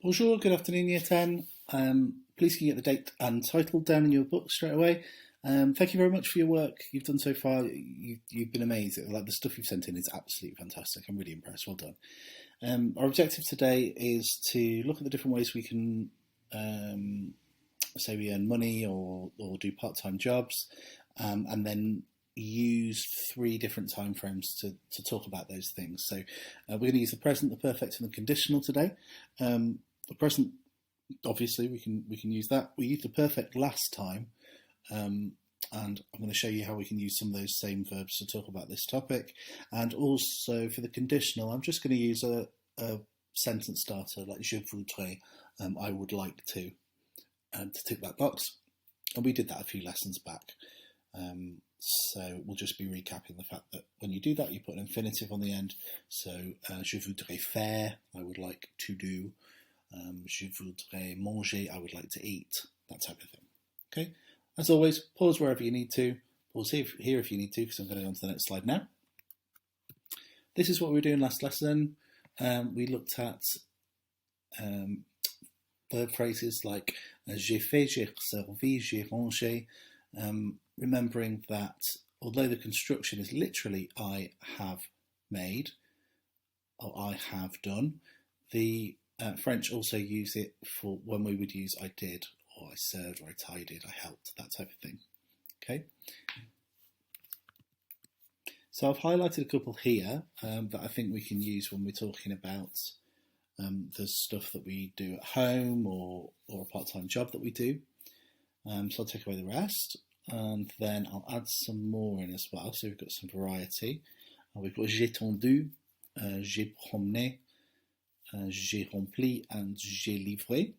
Bonjour, good afternoon, Year 10. Please can you get the date and title down in your book straight away. Thank you very much for your work you've done so far. You've been amazing. Like the stuff you've sent in is absolutely fantastic. I'm really impressed. Well done. Our objective today is to look at the different ways we can, say, we earn money or do part-time jobs, and then use three different time frames to talk about those things. So we're going to use the present, the perfect, and the conditional today. The present, obviously, we can use that. We used the perfect last time, and I'm going to show you how we can use some of those same verbs to talk about this topic. And also for the conditional, I'm just going to use a sentence starter like je voudrais, I would like to tick that box. And we did that a few lessons back. So we'll just be recapping the fact that when you do that, you put an infinitive on the end. So je voudrais faire, I would like to do. Je voudrais manger, I would like to eat, that type of thing. Okay, as always, pause wherever you need to, pause here if you need to, because I'm going to go on to the next slide now. This is what we were doing last lesson. We looked at verb phrases like j'ai fait, j'ai servi, j'ai rangé, remembering that although the construction is literally I have made or I have done, the French also use it for when we would use I did, or I served, or I tidied, I helped, that type of thing. Okay. So I've highlighted a couple here that I think we can use when we're talking about the stuff that we do at home or a part-time job that we do. So I'll take away the rest, and then I'll add some more in as well. So we've got some variety. We've got j'ai tendu, j'ai promené, j'ai rempli, and j'ai livré.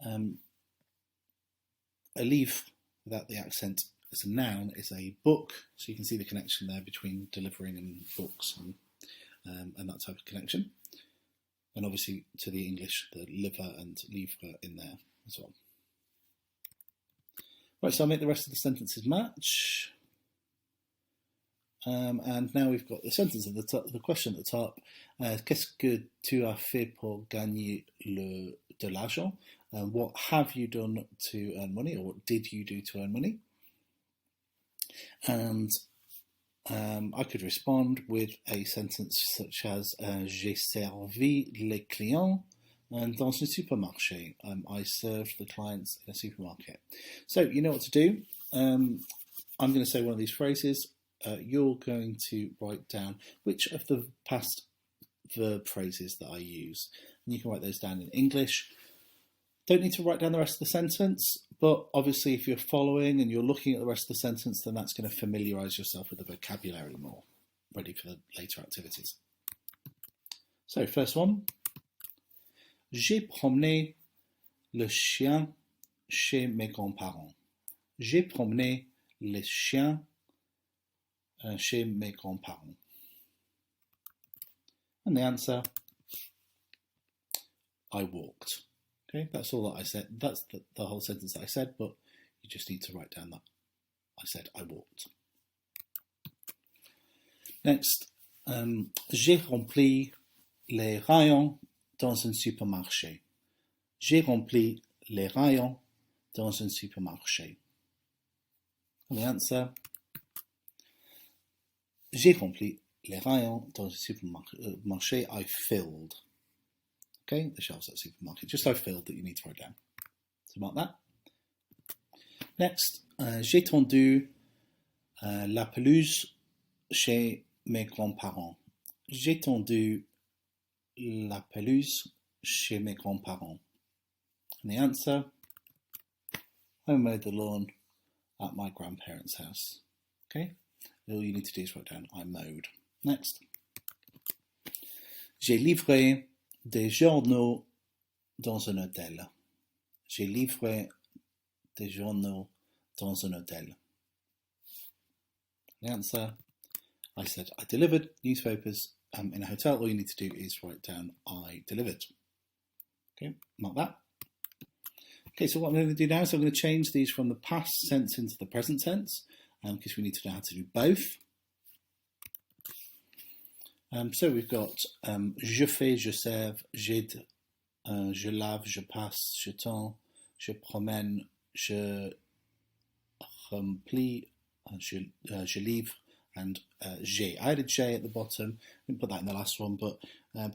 A livre, without the accent, as a noun, is a book. So you can see the connection there between delivering and books and that type of connection. And obviously to the English, the liver and livre in there as well. Right, so I'll make the rest of the sentences match. And now we've got the sentence at the top, the question at the top. Qu'est-ce que tu as fait pour gagner de l'argent? What have you done to earn money, or what did you do to earn money? And I could respond with a sentence such as j'ai servi les clients dans un supermarché. I served the clients in a supermarket. So you know what to do. I'm going to say one of these phrases. You're going to write down which of the past verb phrases that I use. And you can write those down in English. Don't need to write down the rest of the sentence, but obviously if you're following and you're looking at the rest of the sentence, then that's going to familiarise yourself with the vocabulary more, ready for the later activities. So first one. J'ai promené le chien chez mes grands-parents. J'ai promené les chiens chez mes grands-parents. And the answer, I walked. Okay, that's all that I said. That's the whole sentence that I said, but you just need to write down that I said I walked. Next, j'ai rempli les rayons dans un supermarché. J'ai rempli les rayons dans un supermarché. And the answer, j'ai rempli les rayons dans un supermarché. I filled. Okay, the shelves at the supermarket. Just I filled that you need to write down. So mark that. Next, j'ai tendu la pelouse chez mes grands-parents. J'ai tendu la pelouse chez mes grands-parents. And the answer, I mowed the lawn at my grandparents' house. Okay, all you need to do is write down I mowed. Next, j'ai livré des journaux dans un hôtel. J'ai livré des journaux dans un hôtel. The answer, I said I delivered newspapers in a hotel. All you need to do is write down I delivered. Okay, mark that. Okay, so what I'm going to do now is I'm going to change these from the past tense into the present tense, because we need to know how to do both. So we've got je fais, je serve, j'aide, je lave, je passe, je tends, je promène, je remplis, je livre, and j'ai. I added j'ai at the bottom. I didn't put that in the last one, but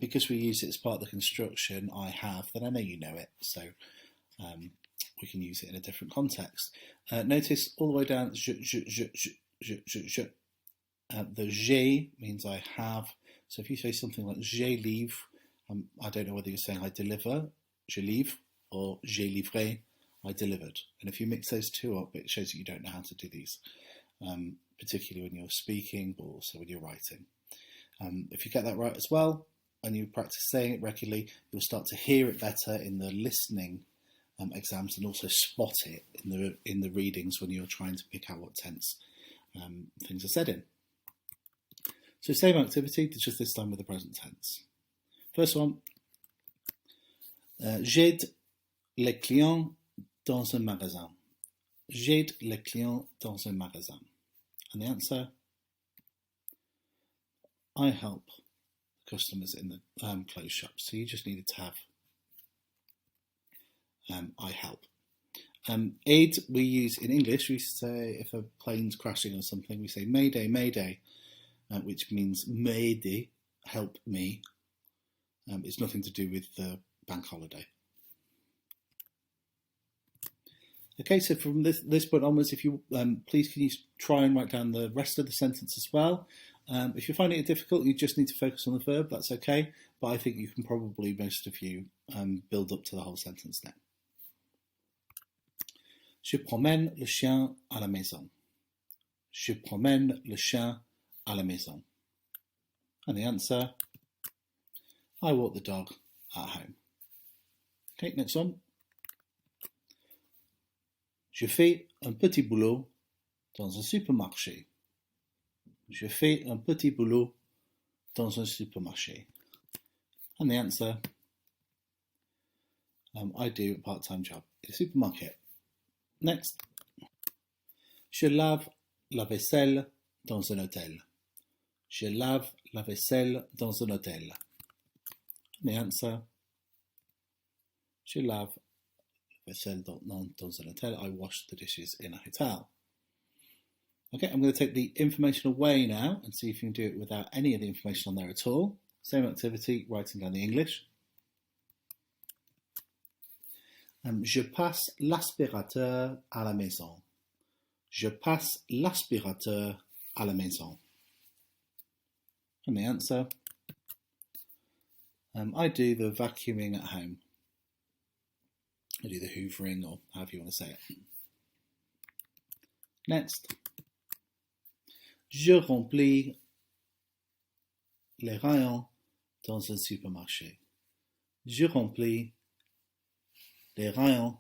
because we use it as part of the construction, I have, then I know you know it, so we can use it in a different context. Notice all the way down, je. The j'ai means I have. So if you say something like j'ai livre, I don't know whether you're saying I deliver, je livre, or j'ai livré, I delivered. And if you mix those two up, it shows that you don't know how to do these, particularly when you're speaking, but also when you're writing. If you get that right as well, and you practice saying it regularly, you'll start to hear it better in the listening exams, and also spot it in the readings when you're trying to pick out what tense things are said in. So same activity, just this time with the present tense. First one, j'aide les clients dans un magasin. J'aide les clients dans un magasin. And the answer, I help customers in the clothes shop. So you just needed to have I help. Aid we use in English. We say if a plane's crashing or something, we say Mayday, Mayday, which means m'aider, help me. It's nothing to do with the bank holiday. Okay, so from this point onwards, if you please can you try and write down the rest of the sentence as well. If you're finding it difficult, you just need to focus on the verb, that's okay. But I think you can probably, most of you, build up to the whole sentence now. Je promène le chien à la maison. Je promène le chien à la maison. And the answer, I walk the dog at home. Okay, next one. Je fais un petit boulot dans un supermarché. Je fais un petit boulot dans un supermarché. And the answer, I do a part-time job in a supermarket. Next. Je lave la vaisselle dans un hôtel. Je lave la vaisselle dans un hôtel. And the answer, je lave la vaisselle dans un hôtel. I wash the dishes in a hotel. Okay, I'm going to take the information away now and see if you can do it without any of the information on there at all. Same activity, writing down the English. Je passe l'aspirateur à la maison. Je passe l'aspirateur à la maison. And the answer, I do the vacuuming at home. I do the hoovering, or however you want to say it. Next. Je remplis les rayons dans un supermarché. Je remplis les rayons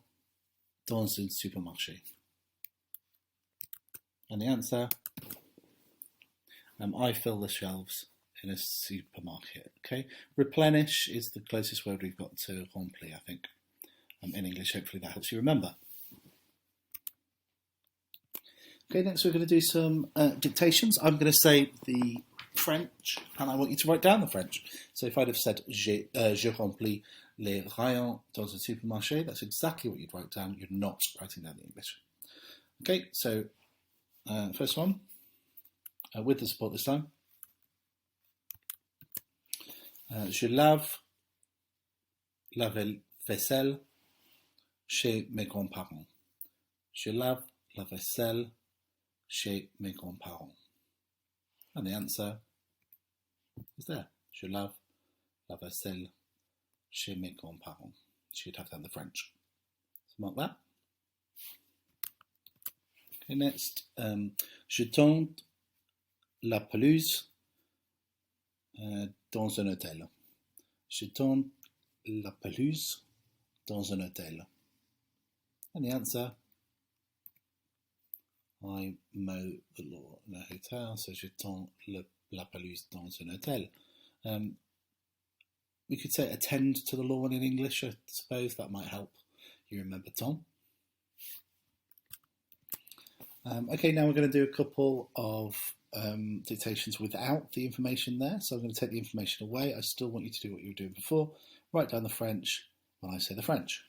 dans un supermarché. And the answer, I fill the shelves in a supermarket. Okay, replenish is the closest word we've got to remplir, I think, in English. Hopefully that helps you remember. Okay, next we're going to do some dictations. I'm going to say the French, and I want you to write down the French. So if I'd have said je remplis les rayons dans un supermarché, that's exactly what you'd write down. You're not writing down the English. Okay, so first one, with the support this time. Je lave la vaisselle chez mes grands-parents. Je lave la vaisselle chez mes grands-parents. And the answer is there. Je lave la vaisselle chez mes grands-parents. Should have done the French. So mark that. Okay, next. Je tends la pelouse dans un hôtel. Je tends la pelouse dans un hôtel. And the answer, I mow the lawn in a hotel, so je tends la pelouse dans un hôtel. We could say attend to the lawn in English, I suppose. That might help you remember Tom. Okay, now we're going to do a couple of dictations without the information there, so I'm going to take the information away. I still want you to do what you were doing before. Write down the French when I say the French.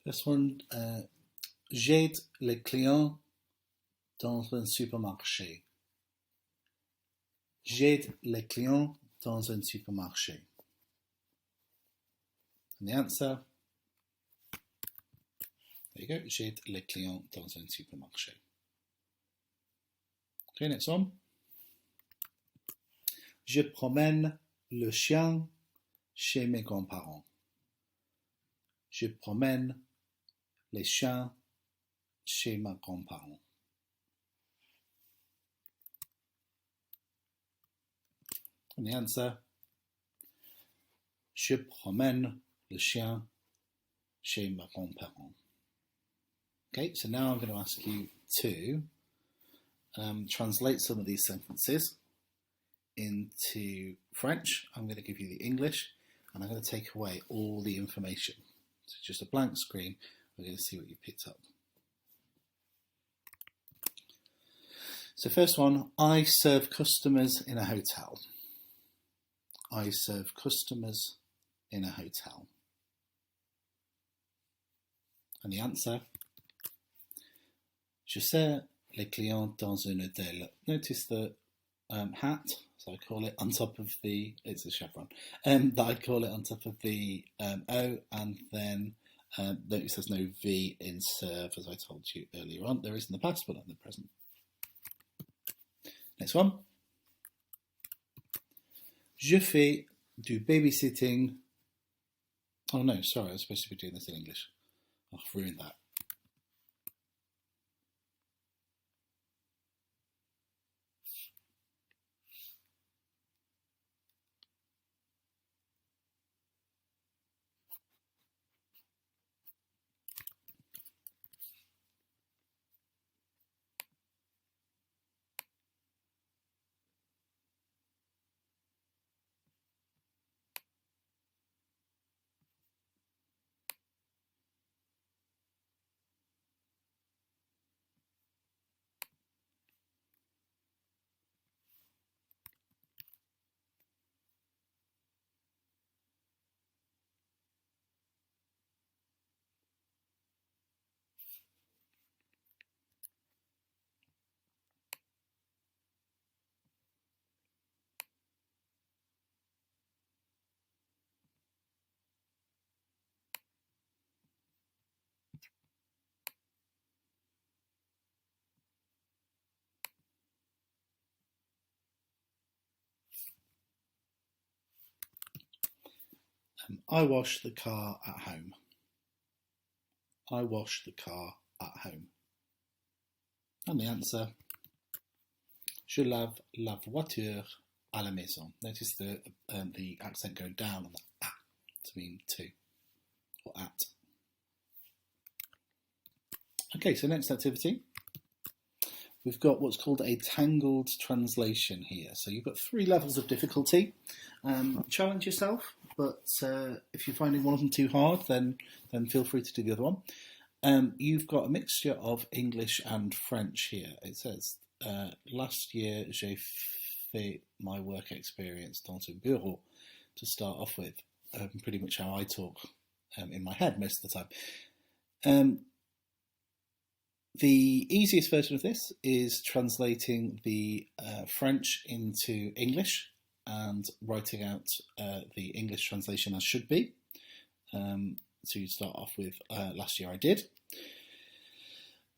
This one, j'aide les clients dans un supermarché. J'aide les clients dans un supermarché. And the answer, there you go, j'aide les clients dans un supermarché. Okay, next one. Je promène le chien chez mes grands-parents. Je promène les chiens chez mes grands-parents. And the answer, je promène le chien chez mes grands-parents. Okay, so now I'm going to ask you to translate some of these sentences into French. I'm going to give you the English, and I'm going to take away all the information. So just a blank screen. We're going to see what you picked up. So first one, I serve customers in a hotel. I serve customers in a hotel. And the answer, je sers les clients dans un hôtel. Notice the hat, so I call it on top of the, it's a chevron, that I call it on top of the O, and then notice there's no V in serve, as I told you earlier on. There is in the past, but not in the present. Next one. Je fais du babysitting. Oh no, sorry, I was supposed to be doing this in English. I've ruined that. I wash the car at home. I wash the car at home. And the answer, je lave la voiture à la maison. Notice the accent going down on the à to mean to or at. Okay, so next activity. We've got what's called a tangled translation here. So you've got 3 levels of difficulty. Challenge yourself, but if you're finding one of them too hard, then feel free to do the other one. You've got a mixture of English and French here. It says, last year, j'ai fait my work experience dans un bureau, to start off with. Pretty much how I talk in my head most of the time. The easiest version of this is translating the French into English and writing out the English translation as should be. So you start off with last year I did.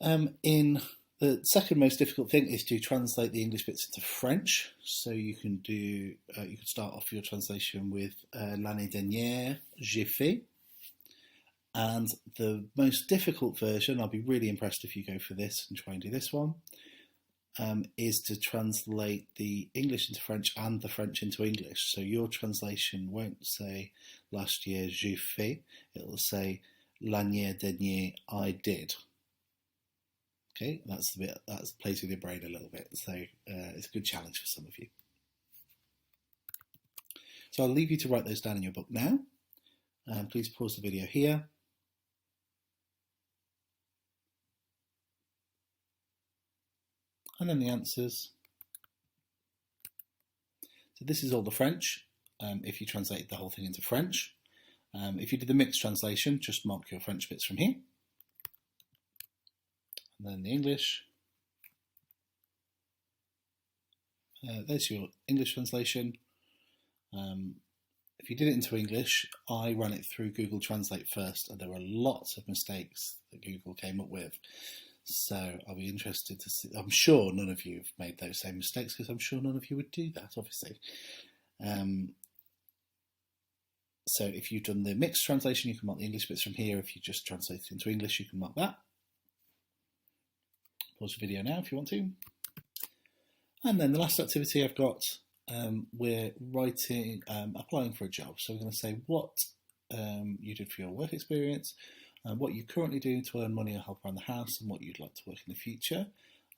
In the second most difficult thing is to translate the English bits into French. So you can do you can start off your translation with l'année dernière j'ai fait. And the most difficult version, I'll be really impressed if you go for this and try and do this one, is to translate the English into French and the French into English. So your translation won't say last year j'ai fait, it will say l'année dernière I did. Okay, that's the bit that plays with your brain a little bit. So it's a good challenge for some of you. So I'll leave you to write those down in your book now. Please pause the video here. and then the answers. So this is all the French, if you translate the whole thing into French. If you did the mixed translation, just mark your French bits from here. And then the English. There's your English translation. If you did it into English, I ran it through Google Translate first, and there were lots of mistakes that Google came up with. So I'll be interested to see. I'm sure none of you have made those same mistakes, because I'm sure none of you would do that, obviously. So if you've done the mixed translation, you can mark the English bits from here. If you just translate it into English, you can mark that. Pause the video now if you want to. And then the last activity I've got, we're writing, applying for a job. So we're going to say what you did for your work experience, what you're currently doing to earn money or help around the house, and what you'd like to work in the future.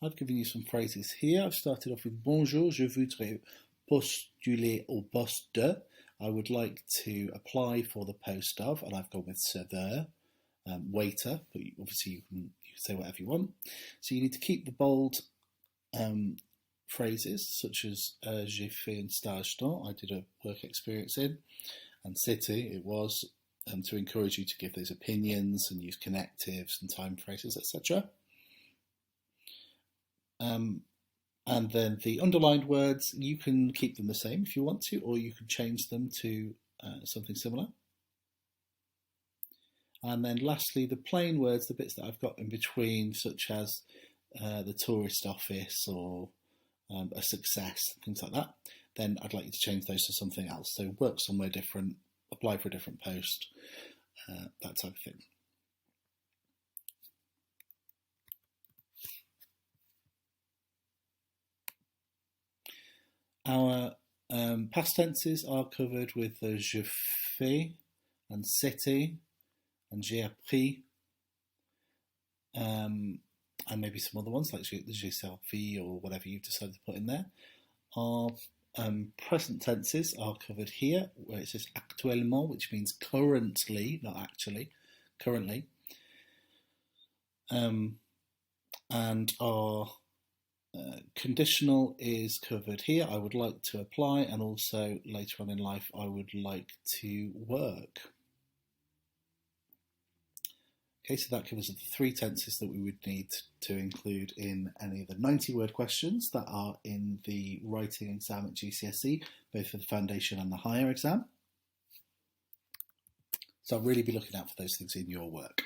I've given you some phrases here. I've started off with Bonjour, je voudrais postuler au poste de. I would like to apply for the post of, and I've gone with serveur, waiter, but obviously you can say whatever you want. So you need to keep the bold phrases, such as j'ai fait un stage dans, I did a work experience in, and c'était, it was, to encourage you to give those opinions and use connectives and time phrases, etc. And then the underlined words, you can keep them the same if you want to, or you can change them to something similar. And then lastly, the plain words, the bits that I've got in between, such as the tourist office or a success, things like that, then I'd like you to change those to something else. So work somewhere different, apply for a different post, that type of thing. Our past tenses are covered with the je fais and c'était and j'ai appris, and maybe some other ones like j'ai servi or whatever you've decided to put in there. Our present tenses are covered here, where it says actuellement, which means currently, not actually, currently. And our conditional is covered here. I would like to apply, and also later on in life I would like to work. Okay, so that covers the three tenses that we would need to include in any of the 90-word questions that are in the writing exam at GCSE, both for the foundation and the higher exam. So I'll really be looking out for those things in your work.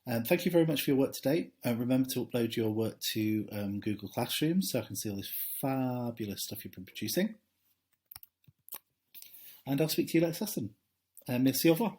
Thank you very much for your work today. Remember to upload your work to Google Classroom so I can see all this fabulous stuff you've been producing. And I'll speak to you next lesson. Merci, au revoir.